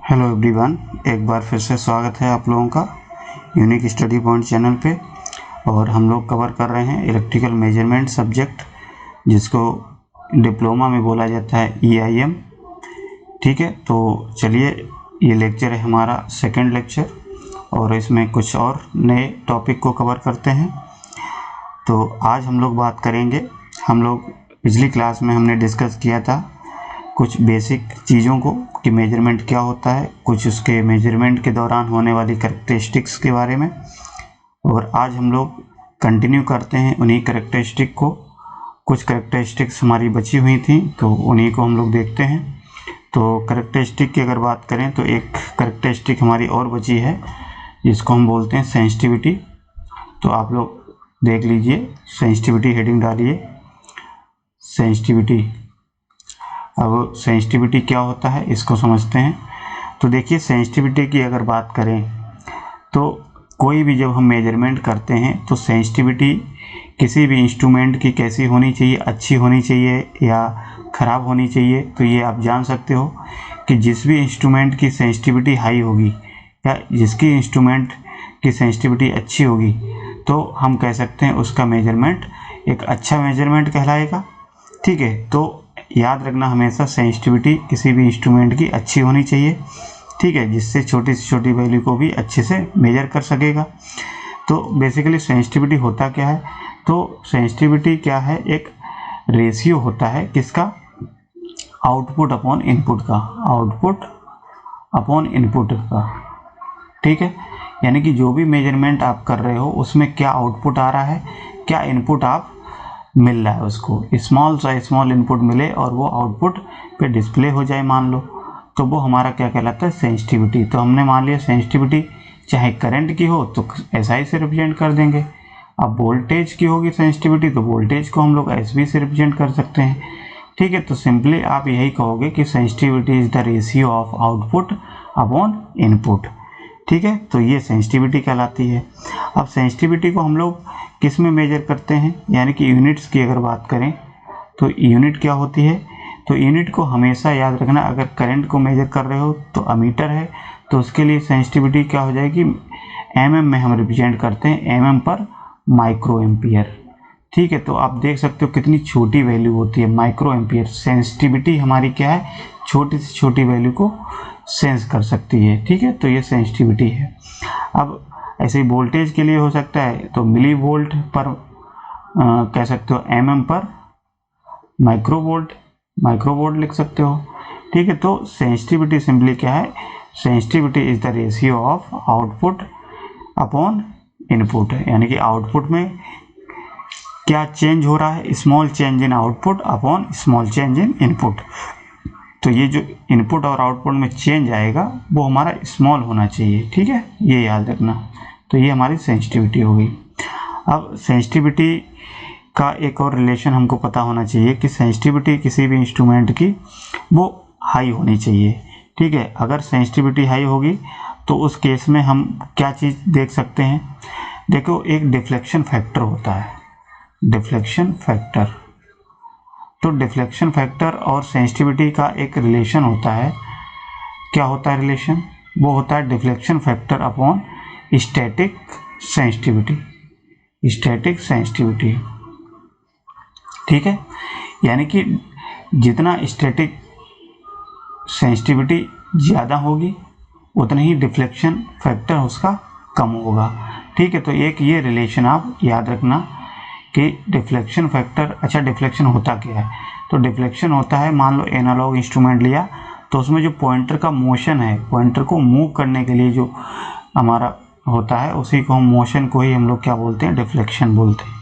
Hello everyone, एक बार फिर से स्वागत है आप लोगों का यूनिक स्टडी पॉइंट चैनल पे। और हम लोग कवर कर रहे हैं इलेक्ट्रिकल मेजरमेंट सब्जेक्ट, जिसको डिप्लोमा में बोला जाता है EIM। ठीक है, तो चलिए, ये लेक्चर है हमारा सेकंड लेक्चर और इसमें कुछ और नए टॉपिक को कवर करते हैं। तो आज हम लोग बात करेंगे, हम लोग पिछली क्लास में हमने डिस्कस किया था कुछ बेसिक चीज़ों को कि मेजरमेंट क्या होता है, कुछ उसके मेजरमेंट के दौरान होने वाली कैरेक्टरिस्टिक्स के बारे में। और आज हम लोग कंटिन्यू करते हैं उन्हीं कैरेक्टरिस्टिक को। कुछ कैरेक्टरिस्टिक्स हमारी बची हुई थी तो उन्हीं को हम लोग देखते हैं। तो कैरेक्टरिस्टिक की अगर बात करें तो एक कैरेक्टरिस्टिक हमारी और बची है जिसको हम बोलते हैं सेंसिटिविटी। तो आप लोग देख लीजिए, सेंसिटिविटी हेडिंग डालिए, सेंसिटिविटी। अब सेंसिटिविटी क्या होता है इसको समझते हैं। तो देखिए, सेंसिटिविटी की अगर बात करें तो कोई भी जब हम मेजरमेंट करते हैं तो सेंसिटिविटी किसी भी इंस्ट्रूमेंट की कैसी होनी चाहिए, अच्छी होनी चाहिए या ख़राब होनी चाहिए। तो ये आप जान सकते हो कि जिस भी इंस्ट्रूमेंट की सेंसिटिविटी हाई होगी या जिसकी इंस्ट्रूमेंट की सेंसिटिविटी अच्छी होगी तो हम कह सकते हैं उसका मेजरमेंट एक अच्छा मेजरमेंट कहलाएगा। ठीक है, तो याद रखना हमेशा सेंसिटिविटी किसी भी इंस्ट्रूमेंट की अच्छी होनी चाहिए। ठीक है, जिससे छोटी से छोटी वैल्यू को भी अच्छे से मेजर कर सकेगा। तो बेसिकली सेंसिटिविटी होता क्या है? तो सेंसिटिविटी क्या है? एक रेशियो होता है किसका? आउटपुट अपॉन इनपुट का, आउटपुट अपॉन इनपुट का। ठीक है, यानी कि जो भी मेजरमेंट आप कर रहे हो उसमें क्या आउटपुट आ रहा है, क्या इनपुट आप मिल रहा है, उसको स्मॉल इनपुट मिले और वो आउटपुट पे डिस्प्ले हो जाए मान लो, तो वो हमारा क्या कहलाता है? सेंसिटिविटी। तो हमने मान लिया सेंसिटिविटी चाहे करंट की हो तो SI से रिप्रेजेंट कर देंगे। अब वोल्टेज की होगी सेंसिटिविटी तो वोल्टेज को हम लोग SV से रिप्रेजेंट कर सकते हैं। ठीक है, तो सिंपली आप यही कहोगे कि sensitivity is the ratio of output upon input. ठीक है, तो ये सेंसिटिविटी कहलाती है। अब सेंसिटिविटी को हम लोग किस में मेजर करते हैं, यानी कि यूनिट्स की अगर बात करें तो यूनिट क्या होती है? तो यूनिट को हमेशा याद रखना, अगर करंट को मेजर कर रहे हो तो अमीटर है तो उसके लिए सेंसिटिविटी क्या हो जाएगी? mm में हम रिप्रेजेंट करते हैं, mm पर माइक्रो एम्पियर। ठीक है, तो आप देख सकते हो कितनी छोटी वैल्यू होती है, माइक्रो एम्पियर। सेंसिटिविटी हमारी क्या है? छोटी से छोटी वैल्यू को सेंस कर सकती है। ठीक है, तो ये सेंसिटिविटी है। अब ऐसे ही वोल्टेज के लिए हो सकता है तो मिली वोल्ट पर कह सकते हो, mm पर माइक्रोवोल्ट लिख सकते हो। ठीक है, तो सेंसिटिविटी सिंपली क्या है? Sensitivity is the ratio of output upon input, यानी कि आउटपुट में क्या चेंज हो रहा है, small change in output upon small change in input. तो ये जो इनपुट और आउटपुट में चेंज आएगा वो हमारा स्मॉल होना चाहिए। ठीक है, ये याद रखना। तो ये हमारी सेंसिटिविटी हो गई। अब सेंसिटिविटी का एक और रिलेशन हमको पता होना चाहिए कि सेंसिटिविटी किसी भी इंस्ट्रूमेंट की वो हाई होनी चाहिए। ठीक है, अगर सेंसिटिविटी हाई होगी तो उस केस में हम क्या चीज़ देख सकते हैं? देखो, एक डिफ्लेक्शन फैक्टर होता है, डिफ्लेक्शन फैक्टर। तो डिफ्लेक्शन फैक्टर और सेंसिटिविटी का एक रिलेशन होता है। क्या होता है रिलेशन? वो होता है deflection factor upon static sensitivity, static sensitivity. ठीक है, यानी कि जितना स्टैटिक सेंसिटिविटी ज़्यादा होगी उतना ही डिफ्लेक्शन फैक्टर उसका कम होगा। ठीक है, तो एक ये रिलेशन आप याद रखना कि डिफ्लेक्शन फैक्टर। अच्छा, डिफ्लेक्शन होता क्या है? तो डिफ्लेक्शन होता है, मान लो एनालॉग इंस्ट्रूमेंट लिया तो उसमें जो पॉइंटर का मोशन है, पॉइंटर को मूव करने के लिए जो हमारा होता है उसी को हम मोशन को ही हम लोग क्या बोलते हैं? डिफ्लेक्शन बोलते हैं।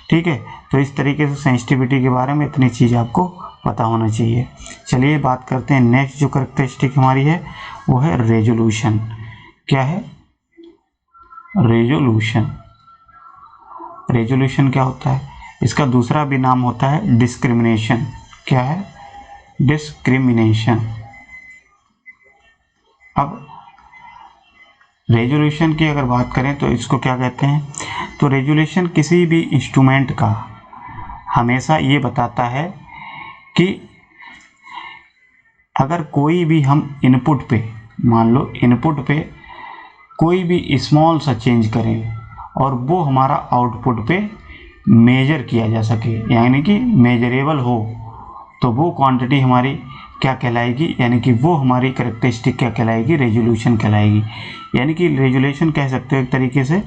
ठीक है, तो इस तरीके से सेंसिटिविटी के बारे में इतनी चीज़ आपको पता होना चाहिए। चलिए बात करते हैं नेक्स्ट जो कैरेक्टरिस्टिक हमारी है वो है रेजोल्यूशन। क्या है? रेजोल्यूशन। रेजोल्यूशन क्या होता है? इसका दूसरा भी नाम होता है डिस्क्रिमिनेशन। क्या है? डिस्क्रिमिनेशन। अब रेजोल्यूशन की अगर बात करें तो इसको क्या कहते हैं? तो रेजोल्यूशन किसी भी इंस्ट्रूमेंट का हमेशा ये बताता है कि अगर कोई भी हम इनपुट पे मान लो इनपुट पे कोई भी स्मॉल सा चेंज करें और वो हमारा आउटपुट पे मेजर किया जा सके, यानी कि मेजरेबल हो, तो वो क्वांटिटी हमारी क्या कहलाएगी, यानी कि वो हमारी कैरेक्टरिस्टिक क्या कहलाएगी, रेजोल्यूशन कहलाएगी। यानी कि रेजोल्यूशन कह सकते हो एक तरीके से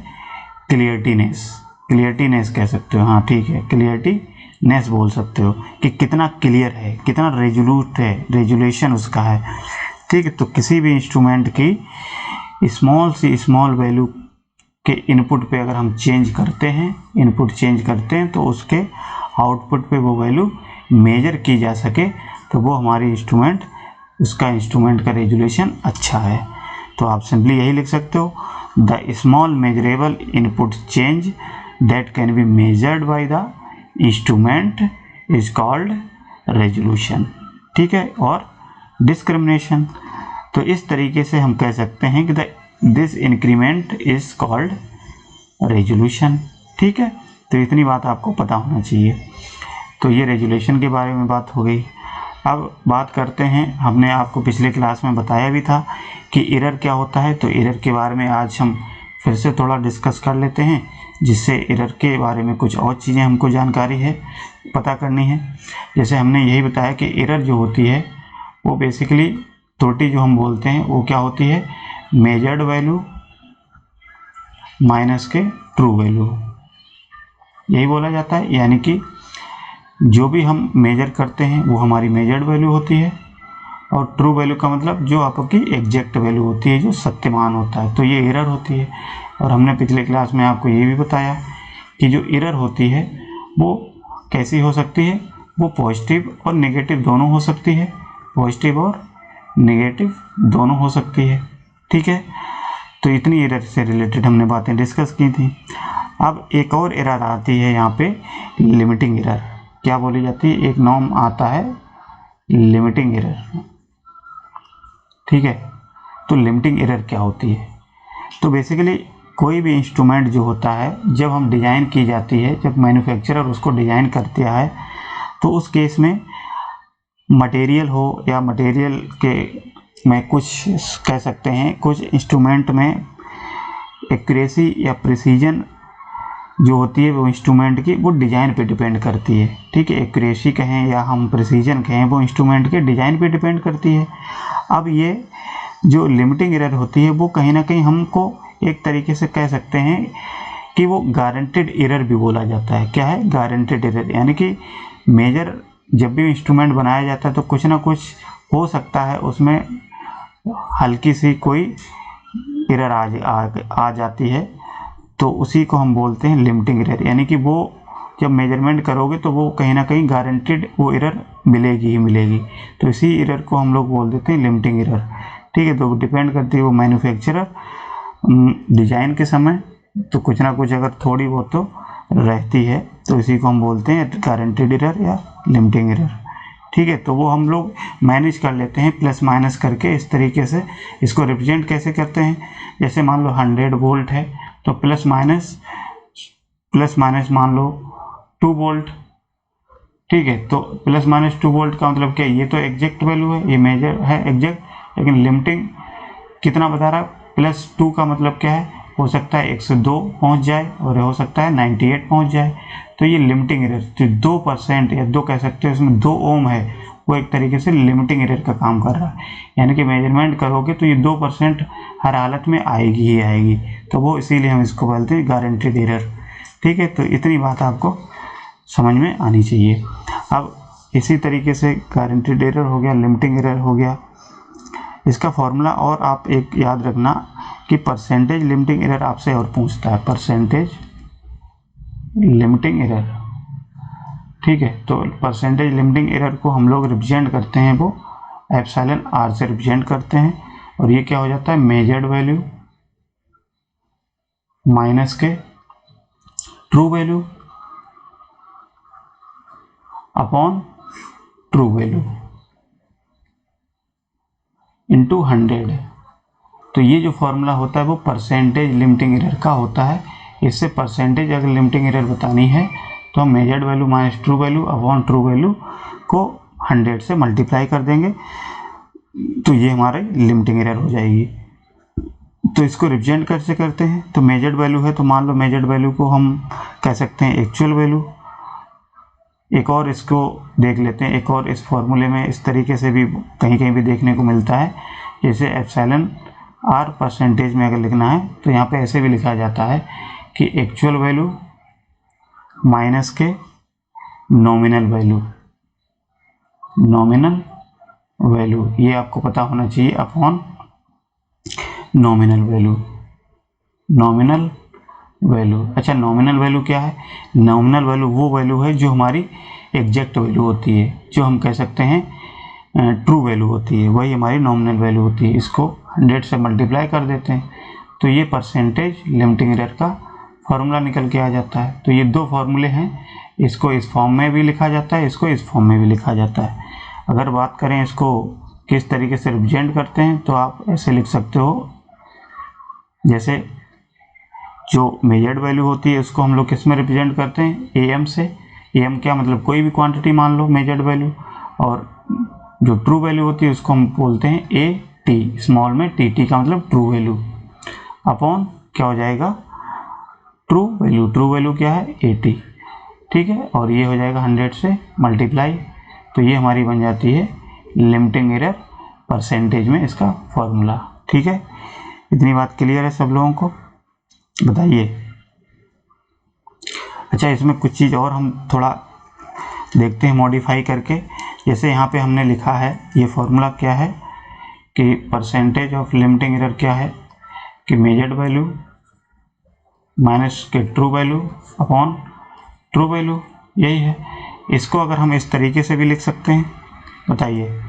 क्लियरिटीनेस कह सकते हो। हाँ ठीक है, क्लियरिटीनेस बोल सकते हो कि कितना क्लियर है, कितना रेजोल्यूट है, रेजोल्यूशन उसका है। ठीक है, तो किसी भी इंस्ट्रूमेंट की स्मॉल सी स्मॉल वैल्यू के इनपुट पे अगर हम चेंज करते हैं तो उसके आउटपुट पे वो वैल्यू मेजर की जा सके, तो वो हमारी इंस्ट्रूमेंट का रेजोल्यूशन अच्छा है। तो आप सिंपली यही लिख सकते हो, the small measurable input change that can be measured by the instrument is called resolution. ठीक है, और डिस्क्रिमिनेशन, तो इस तरीके से हम कह सकते हैं कि this increment is called resolution. ठीक है, तो इतनी बात आपको पता होना चाहिए। तो ये रेजोल्यूशन के बारे में बात हो गई। अब बात करते हैं, हमने आपको पिछले क्लास में बताया भी था कि एरर क्या होता है, तो एरर के बारे में आज हम फिर से थोड़ा डिस्कस कर लेते हैं, जिससे एरर के बारे में कुछ और चीज़ें हमको जानकारी है, पता करनी है। जैसे हमने यही बताया कि एरर जो होती है वो बेसिकली त्रुटि जो हम बोलते हैं वो क्या होती है, मेजर्ड वैल्यू माइनस के ट्रू वैल्यू, यही बोला जाता है। यानी कि जो भी हम मेजर करते हैं वो हमारी मेजर्ड वैल्यू होती है, और ट्रू वैल्यू का मतलब जो आपकी एग्जैक्ट वैल्यू होती है, जो सत्यमान होता है, तो ये एरर होती है। और हमने पिछले क्लास में आपको ये भी बताया कि जो एरर होती है वो कैसी हो सकती है, वो पॉजिटिव और नेगेटिव दोनों हो सकती है, पॉजिटिव और नेगेटिव दोनों हो सकती है। ठीक है, तो इतनी एरर से रिलेटेड हमने बातें डिस्कस की थी। अब एक और एरर आती है यहाँ पे, लिमिटिंग एरर। क्या बोली जाती है, एक नॉर्म आता है लिमिटिंग एरर। ठीक है, तो लिमिटिंग एरर क्या होती है, तो बेसिकली कोई भी इंस्ट्रूमेंट जो होता है, जब हम डिज़ाइन की जाती है, जब मैन्युफैक्चरर उसको डिज़ाइन करता है, तो उस केस में मटेरियल हो या मटेरियल के में कुछ कह सकते हैं, कुछ इंस्ट्रूमेंट में एक्यूरेसी या प्रिसीजन जो होती है वो इंस्ट्रूमेंट की, वो डिज़ाइन पे डिपेंड करती है। ठीक है, एक्यूरेसी कहें या हम प्रिसीजन कहें, वो इंस्ट्रूमेंट के डिज़ाइन पे डिपेंड करती है। अब ये जो लिमिटिंग एरर होती है वो कहीं ना कहीं हमको एक तरीके से कह सकते हैं कि वो गारंटेड एरर भी बोला जाता है। क्या है, गारंटेड एरर, यानी कि मेजर जब भी इंस्ट्रूमेंट बनाया जाता है तो कुछ ना कुछ हो सकता है, उसमें हल्की सी कोई एरर आ जाती है, तो उसी को हम बोलते हैं लिमिटिंग एरर। यानी कि वो जब मेजरमेंट करोगे तो वो कहीं ना कहीं गारंटेड वो एरर मिलेगी ही मिलेगी, तो इसी एरर को हम लोग बोल देते हैं लिमिटिंग एरर। ठीक है, तो डिपेंड करती है वो मैन्युफैक्चरर डिज़ाइन के समय, तो कुछ ना कुछ अगर थोड़ी बहुत तो रहती है, तो इसी को हम बोलते हैं गारंटेड एरर या लिमिटिंग एरर। ठीक है, तो वो हम लोग मैनेज कर लेते हैं प्लस माइनस करके। इस तरीके से इसको रिप्रेजेंट कैसे करते हैं, जैसे मान लो 100 वोल्ट है, तो प्लस माइनस मान लो 2 वोल्ट। ठीक है, तो प्लस माइनस 2 वोल्ट का मतलब क्या है, ये तो एग्जैक्ट वैल्यू है, ये मेजर है एग्जैक्ट, लेकिन लिमिटिंग कितना बता रहा है, +2 का मतलब क्या है, हो सकता है 102 पहुंच जाए और हो सकता है 98 पहुंच जाए, तो ये लिमिटिंग एरर। तो 2% या 2 कह सकते हो, इसमें 2 ओम है, वो एक तरीके से लिमिटिंग एरर का काम कर रहा है। यानी कि मेजरमेंट करोगे तो ये 2% हर हालत में आएगी ही आएगी, तो वो इसीलिए हम इसको बोलते हैं गारंटेड एरर। ठीक है, तो इतनी बात आपको समझ में आनी चाहिए। अब इसी तरीके से गारंटेड एरर हो गया, लिमिटिंग एरर हो गया, इसका फॉर्मूला और आप एक याद रखना कि परसेंटेज लिमिटिंग एरर आपसे और पूछता है, परसेंटेज लिमिटिंग एरर। ठीक है, तो परसेंटेज लिमिटिंग एरर को हम लोग रिप्रेजेंट करते हैं, वो एप्सिलॉन आर से रिप्रेजेंट करते हैं, और ये क्या हो जाता है, मेजर्ड वैल्यू माइनस के true value upon true value into 100। तो ये जो फॉर्मूला होता है वो परसेंटेज लिमिटिंग एरर का होता है। इससे परसेंटेज अगर लिमिटिंग एरर बतानी है तो हम measured value minus true value upon true value को 100 से मल्टीप्लाई कर देंगे। तो ये हमारी लिमिटिंग एरर हो जाएगी। तो इसको रिप्रेजेंट कैसे करते हैं, तो मेजर्ड वैल्यू है तो मान लो मेजर्ड वैल्यू को हम कह सकते हैं एक्चुअल वैल्यू। एक और इसको देख लेते हैं, एक और इस फॉर्मूले में इस तरीके से भी कहीं कहीं भी देखने को मिलता है, जैसे एप्सिलॉन आर परसेंटेज में अगर लिखना है तो यहाँ पे ऐसे भी लिखा जाता है कि एक्चुअल वैल्यू माइनस के नॉमिनल वैल्यू, नॉमिनल वैल्यू ये आपको पता होना चाहिए upon nominal value, nominal value. अच्छा, नॉमिनल वैल्यू क्या है, नॉमिनल वैल्यू वो वैल्यू है जो हमारी एग्जैक्ट वैल्यू होती है, जो हम कह सकते हैं ट्रू वैल्यू होती है, वही हमारी नॉमिनल वैल्यू होती है। इसको 100 से मल्टीप्लाई कर देते हैं तो ये परसेंटेज लिमिटिंग एरर का फॉर्मूला निकल के आ जाता है। तो ये दो फॉर्मूले हैं, इसको इस फॉर्म में भी लिखा जाता है, इसको इस फॉर्म में भी लिखा जाता है। अगर बात करें इसको किस तरीके से रिप्रेजेंट करते हैं तो आप ऐसे लिख सकते हो, जैसे जो मेजर्ड वैल्यू होती है उसको हम लोग किस में रिप्रेजेंट करते हैं, एम से। एम क्या मतलब कोई भी क्वांटिटी मान लो मेजर्ड वैल्यू, और जो ट्रू वैल्यू होती है उसको हम बोलते हैं ए टी, स्मॉल में टी, टी का मतलब ट्रू वैल्यू, अपॉन क्या हो जाएगा ट्रू वैल्यू, ट्रू वैल्यू क्या है 80, ठीक है। और ये हो जाएगा 100 से मल्टीप्लाई, तो ये हमारी बन जाती है लिमिटिंग एरर परसेंटेज में इसका फॉर्मूला, ठीक है। इतनी बात क्लियर है सब लोगों को, बताइए। अच्छा, इसमें कुछ चीज़ और हम थोड़ा देखते हैं मॉडिफाई करके। जैसे यहाँ पे हमने लिखा है ये फॉर्मूला क्या है कि परसेंटेज ऑफ लिमिटिंग एरर क्या है कि मेजर्ड वैल्यू माइनस के true value upon true value, यही है। इसको अगर हम इस तरीके से भी लिख सकते हैं, बताइए,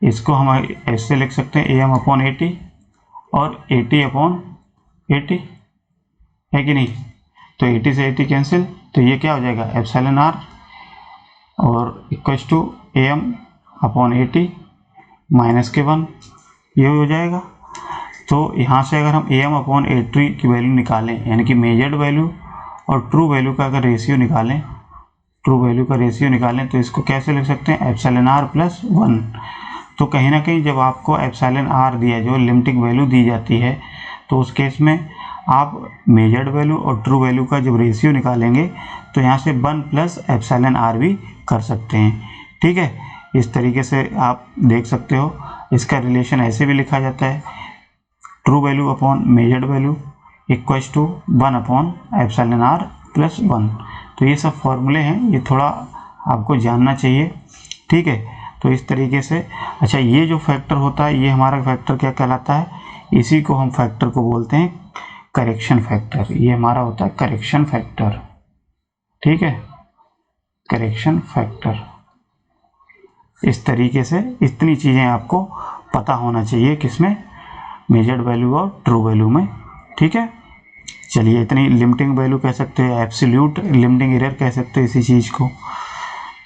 इसको हम ऐसे लिख सकते हैं एम अपॉन 80 और 80 अपॉन 80, है कि नहीं। तो 80 से 80 कैंसिल, तो ये क्या हो जाएगा एप्सिलॉन आर और equals to m upon 80 minus k 1, ये हो जाएगा। तो यहाँ से अगर हम एम अपॉन 80 की वैल्यू निकालें, यानी कि मेजर्ड वैल्यू और ट्रू वैल्यू का अगर रेशियो निकालें, ट्रू वैल्यू का रेशियो निकालें, तो इसको कैसे लिख सकते हैं एप्सिलॉन आर प्लस 1। तो कहीं ना कहीं जब आपको एप्सिलॉन आर दिया, जो लिमिटिंग वैल्यू दी जाती है, तो उस केस में आप मेजर्ड वैल्यू और ट्रू वैल्यू का जब रेशियो निकालेंगे तो यहाँ से 1 प्लस एप्सिलॉन आर भी कर सकते हैं, ठीक है। इस तरीके से आप देख सकते हो, इसका रिलेशन ऐसे भी लिखा जाता है true value upon measured value equals to 1 upon epsilon r plus 1। तो ये सब फॉर्मूले हैं, ये थोड़ा आपको जानना चाहिए, ठीक है। तो इस तरीके से, अच्छा, ये जो फैक्टर होता है, ये हमारा फैक्टर क्या कहलाता है, इसी को हम फैक्टर को बोलते हैं करेक्शन फैक्टर। ये हमारा होता है करेक्शन फैक्टर, ठीक है, करेक्शन फैक्टर। इस तरीके से इतनी चीज़ें आपको पता होना चाहिए किसमें, मेजर्ड वैल्यू और ट्रू वैल्यू में, ठीक है। चलिए, इतनी लिमिटिंग वैल्यू कह सकते हैं, एब्सोल्यूट लिमिटिंग एरर कह सकते हैं इसी चीज़ को।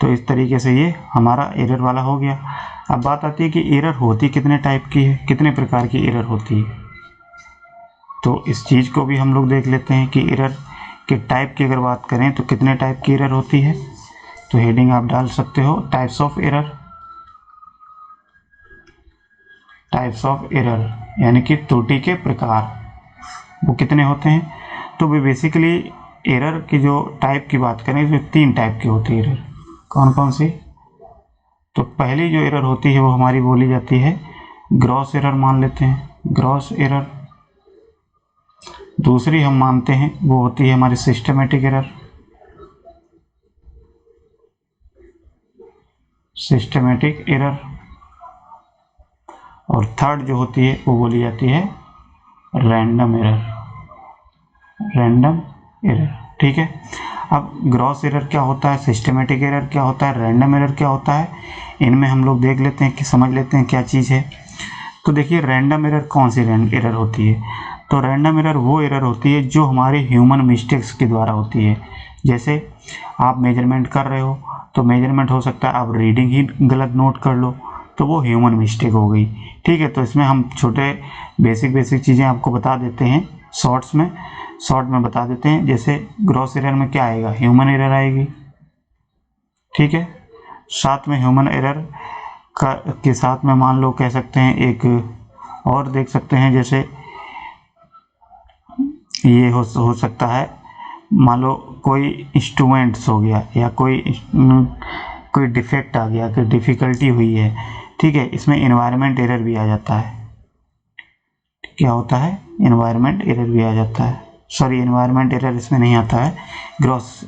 तो इस तरीके से ये हमारा एरर वाला हो गया। अब बात आती है कि एरर होती कितने टाइप की है, कितने प्रकार की एरर होती है। तो इस चीज़ को भी हम लोग देख लेते हैं कि एरर के टाइप की अगर बात करें तो कितने टाइप की एरर होती है। तो हेडिंग आप डाल सकते हो types of error, types of error यानी कि त्रुटि के प्रकार, वो कितने होते हैं। तो वे बेसिकली एरर की जो टाइप की बात करें तो 3 टाइप की होती है एरर। कौन कौन सी, तो पहली जो एरर होती है वो हमारी बोली जाती है ग्रॉस एरर, मान लेते हैं ग्रॉस एरर। दूसरी हम मानते हैं वो होती है हमारी सिस्टमेटिक एरर, सिस्टमेटिक एरर। और थर्ड जो होती है वो बोली जाती है रैंडम एरर, रैंडम एरर, ठीक है। अब ग्रॉस एरर क्या होता है, सिस्टमेटिक एरर क्या होता है, रैंडम एरर क्या होता है, इनमें हम लोग देख लेते हैं कि समझ लेते हैं क्या चीज़ है। तो देखिए, रैंडम एरर कौन सी एरर होती है, तो रैंडम एरर वो एरर होती है जो हमारे ह्यूमन मिस्टेक्स के द्वारा होती है। जैसे आप मेजरमेंट कर रहे हो तो मेजरमेंट हो सकता है आप रीडिंग ही गलत नोट कर लो, तो वो ह्यूमन मिस्टेक हो गई, ठीक है। तो इसमें हम छोटे बेसिक चीज़ें आपको बता देते हैं, शॉर्ट में बता देते हैं। जैसे ग्रॉस एरर में क्या आएगा, ह्यूमन एरर आएगी, ठीक है। साथ में ह्यूमन एरर के साथ में मान लो कह सकते हैं एक और देख सकते हैं, जैसे ये हो सकता है, मान लो कोई इंस्ट्रूमेंट्स हो गया या कोई डिफेक्ट आ गया, कोई डिफ़िकल्टी हुई है, ठीक है, इसमें एनवायरनमेंट एरर भी आ जाता है। क्या होता है? एनवायरनमेंट एरर भी आ जाता है। सॉरी, एनवायरनमेंट एरर इसमें नहीं आता है, ग्रॉस।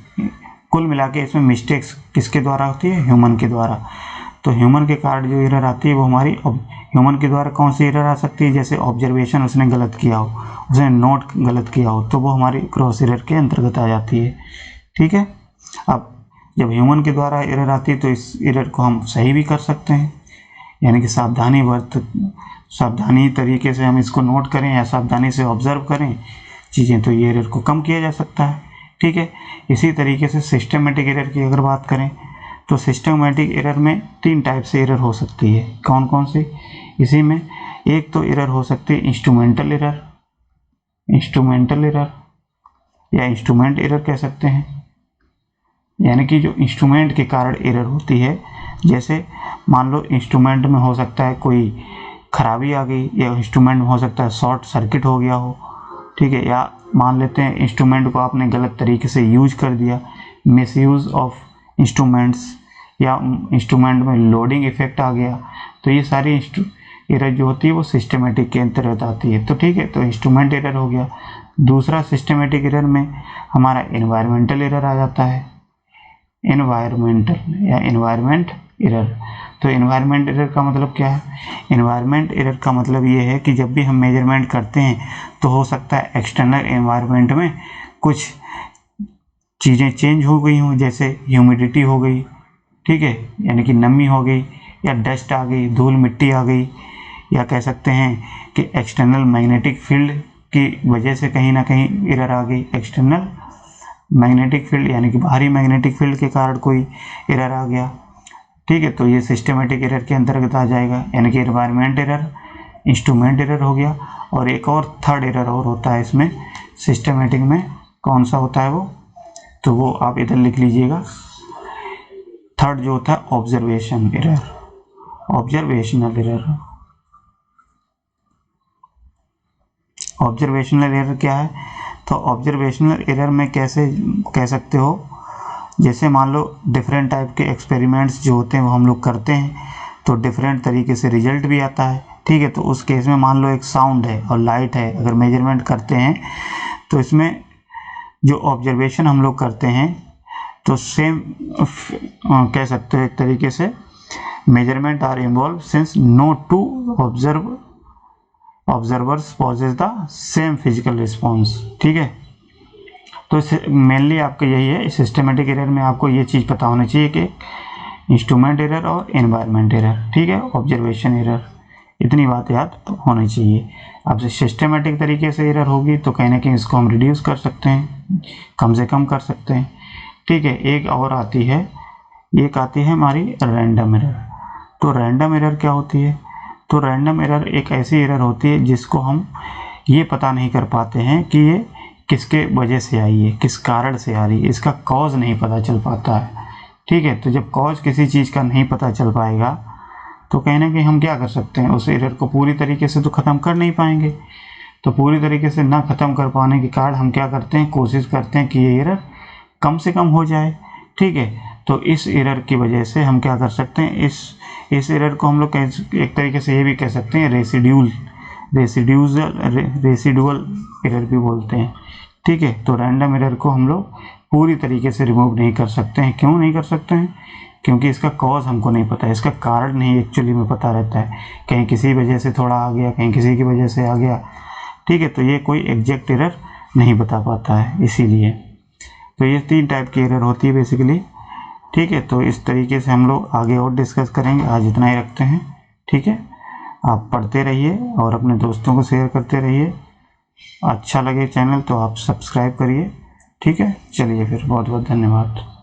कुल मिला के इसमें मिस्टेक्स किसके द्वारा होती है? ह्यूमन के द्वारा। तो ह्यूमन के कारण जो एरर आती है वो हमारी ह्यूमन के द्वारा कौन सी एरर आ सकती है? जैसे ऑब्जर्वेशन उसने गलत किया हो, उसने नोट गलत किया हो, तो वो हमारी क्रॉस एरर के अंतर्गत आ जाती है। ठीक है, अब जब ह्यूमन के द्वारा एरर आती है तो इस एरर को हम सही भी कर सकते हैं, यानी कि सावधानी तरीके से हम इसको नोट करें या सावधानी से ऑब्जर्व करें चीज़ें, तो ये एरर को कम किया जा सकता है। ठीक है, इसी तरीके से सिस्टमेटिक एरर की अगर बात करें तो सिस्टमेटिक एरर में 3 टाइप से एरर हो सकती है। कौन कौन सी? इसी में एक तो एरर हो सकती है इंस्ट्रूमेंटल एरर या इंस्ट्रूमेंट एरर कह सकते हैं, यानी कि जो इंस्ट्रूमेंट के कारण एरर होती है। जैसे मान लो इंस्ट्रूमेंट में हो सकता है कोई खराबी आ गई, या इंस्ट्रूमेंट में हो सकता है शॉर्ट सर्किट हो गया हो, ठीक है, या मान लेते हैं इंस्ट्रूमेंट को आपने गलत तरीके से यूज कर दिया, मिसयूज ऑफ इंस्ट्रूमेंट्स, या इंस्ट्रूमेंट में लोडिंग इफेक्ट आ गया। तो ये सारी एरर जो होती है वो सिस्टमेटिक के अंतर्गत आती है। तो ठीक है, तो इंस्ट्रूमेंट एरर हो गया। दूसरा सिस्टमेटिक एरर में हमारा एनवायरमेंटल एरर आ जाता है, एनवायरमेंट एरर। तो एनवायरमेंट एरर का मतलब क्या है? एनवायरमेंट एरर का मतलब ये है कि जब भी हम मेजरमेंट करते हैं तो हो सकता है एक्सटर्नल एनवायरमेंट में कुछ चीज़ें चेंज हो गई हों, जैसे ह्यूमिडिटी हो गई, ठीक है, यानी कि नमी हो गई, या डस्ट आ गई, धूल मिट्टी आ गई, या कह सकते हैं कि एक्सटर्नल मैग्नेटिक फील्ड की वजह से कहीं ना कहीं एरर आ गई। एक्सटर्नल मैग्नेटिक फील्ड यानी कि बाहरी मैग्नेटिक फील्ड के कारण कोई एरर आ गया, ठीक है, तो ये सिस्टमेटिक एरर के अंतर्गत आ जाएगा, यानी कि एनवायरनमेंट एरर, इंस्ट्रूमेंट एरर हो गया। और एक और थर्ड एरर और होता है इसमें सिस्टमेटिक में, कौन सा होता है वो? तो वो आप इधर लिख लीजिएगा। थर्ड जो होता है ऑब्जर्वेशनल एरर। ऑब्जर्वेशनल एरर क्या है? तो ऑब्जर्वेशनल एरर में कैसे कह सकते हो, जैसे मान लो डिफरेंट टाइप के एक्सपेरिमेंट्स जो होते हैं वो हम लोग करते हैं, तो डिफरेंट तरीके से रिजल्ट भी आता है, ठीक है। तो उस केस में मान लो एक साउंड है और लाइट है, अगर मेजरमेंट करते हैं तो इसमें जो ऑब्जर्वेशन हम लोग करते हैं तो सेम कह सकते हो एक तरीके से measurement are involve since no two observers poses the same physical response, ठीक है। तो मेनली आपका यही है, सिस्टमेटिक एरर में आपको ये चीज़ पता होनी चाहिए कि इंस्ट्रूमेंट एरर और एनवायरनमेंट एरर, ठीक है, ऑब्जर्वेशन एरर, इतनी बात याद होनी चाहिए। अब से सिस्टमेटिक तरीके से एरर होगी तो कहीं ना कहीं इसको हम रिड्यूस कर सकते हैं, कम से कम कर सकते हैं, ठीक है। एक और आती है, एक आती है हमारी रैंडम एरर। तो रैंडम एरर क्या होती है? तो रैंडम एरर एक ऐसी एरर होती है जिसको हम ये पता नहीं कर पाते हैं कि ये किसके वजह से आई है, किस कारण से आ रही है, इसका कॉज नहीं पता चल पाता है, ठीक है। तो जब कॉज किसी चीज़ का नहीं पता चल पाएगा तो कहीं ना कहीं हम क्या कर सकते हैं, उस एरर को पूरी तरीके से तो ख़त्म कर नहीं पाएंगे। तो पूरी तरीके से ना ख़त्म कर पाने के कारण हम क्या करते हैं, कोशिश करते हैं कि ये एरर कम से कम हो जाए, ठीक है। तो इस एरर की वजह से हम क्या कर सकते हैं, इस एरर को हम लोग एक तरीके से ये भी कह सकते हैं रेसिडुअल एरर भी बोलते हैं, ठीक है। तो रैंडम एरर को हम लोग पूरी तरीके से रिमूव नहीं कर सकते हैं। क्यों नहीं कर सकते हैं? क्योंकि इसका कॉज हमको नहीं पता है, इसका कारण नहीं एक्चुअली में पता रहता है, कहीं किसी वजह से थोड़ा आ गया, कहीं किसी की वजह से आ गया, ठीक है। तो ये कोई एग्जैक्ट एरर नहीं बता पाता है, इसीलिए। तो ये 3 टाइप की एरर होती है बेसिकली, ठीक है। तो इस तरीके से हम लोग आगे और डिस्कस करेंगे, आज इतना ही रखते हैं, ठीक है। आप पढ़ते रहिए और अपने दोस्तों को शेयर करते रहिए। अच्छा लगे चैनल तो आप सब्सक्राइब करिए, ठीक है। चलिए फिर, बहुत बहुत धन्यवाद।